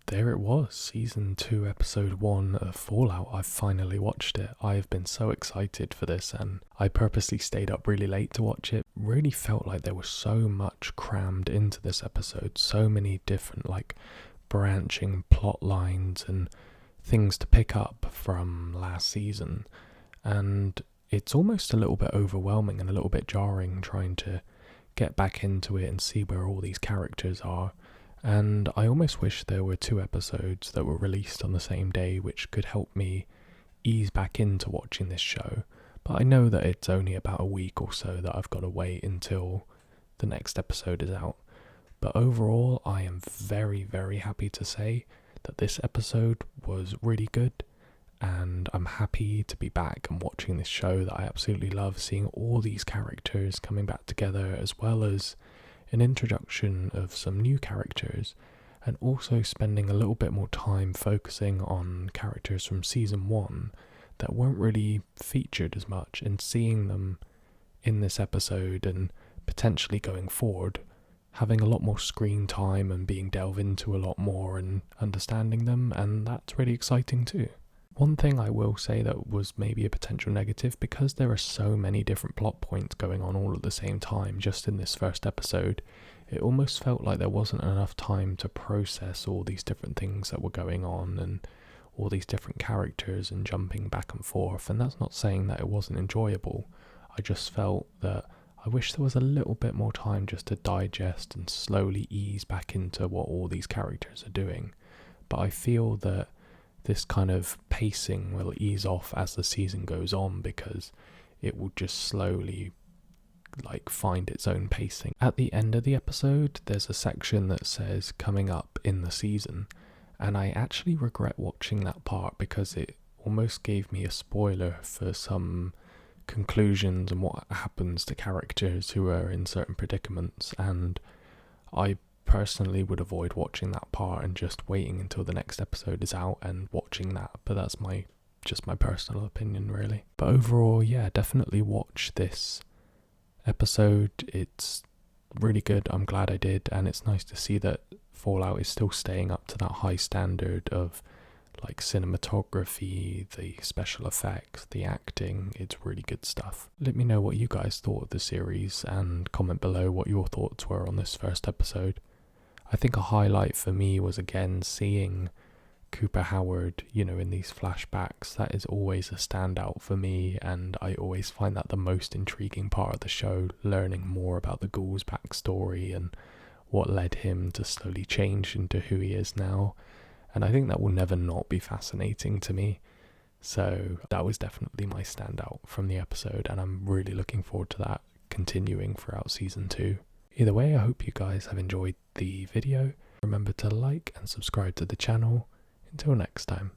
there it was, season 2, episode 1 of Fallout. I've finally watched it. I've been so excited for this, and I purposely stayed up really late to watch it. Really felt like there was so much crammed into this episode, so many different branching plot lines and things to pick up from last season, and it's almost a little bit overwhelming and a little bit jarring trying to get back into it and see where all these characters are. And I almost wish there were 2 episodes that were released on the same day, which could help me ease back into watching this show. But I know that it's only about a week or so that I've got to wait until the next episode is out. But overall, I am very, very happy to say that this episode was really good, and I'm happy to be back and watching this show that I absolutely love, seeing all these characters coming back together, as well as an introduction of some new characters, and also spending a little bit more time focusing on characters from season 1 that weren't really featured as much, and seeing them in this episode and potentially going forward having a lot more screen time and being delved into a lot more and understanding them, and that's really exciting too. One thing I will say that was maybe a potential negative, because there are so many different plot points going on all at the same time just in this first episode, it almost felt like there wasn't enough time to process all these different things that were going on and all these different characters and jumping back and forth. And that's not saying that it wasn't enjoyable. I just felt that I wish there was a little bit more time just to digest and slowly ease back into what all these characters are doing. But I feel that this kind of pacing will ease off as the season goes on, because it will just slowly find its own pacing. At the end of the episode, there's a section that says coming up in the season, and I actually regret watching that part because it almost gave me a spoiler for some conclusions and what happens to characters who are in certain predicaments, and I personally would avoid watching that part and just waiting until the next episode is out and watching that. But that's just my personal opinion, really. But overall, yeah, definitely watch this episode. It's really good. I'm glad I did, and it's nice to see that Fallout is still staying up to that high standard of cinematography, the special effects, the acting. It's really good stuff. Let me know what you guys thought of the series and comment below what your thoughts were on this first episode. I think a highlight for me was again seeing Cooper Howard, in these flashbacks. That is always a standout for me, and I always find that the most intriguing part of the show, learning more about the ghoul's backstory and what led him to slowly change into who he is now. And I think that will never not be fascinating to me. So that was definitely my standout from the episode, and I'm really looking forward to that continuing throughout season 2. Either way, I hope you guys have enjoyed the video. Remember to like and subscribe to the channel. Until next time.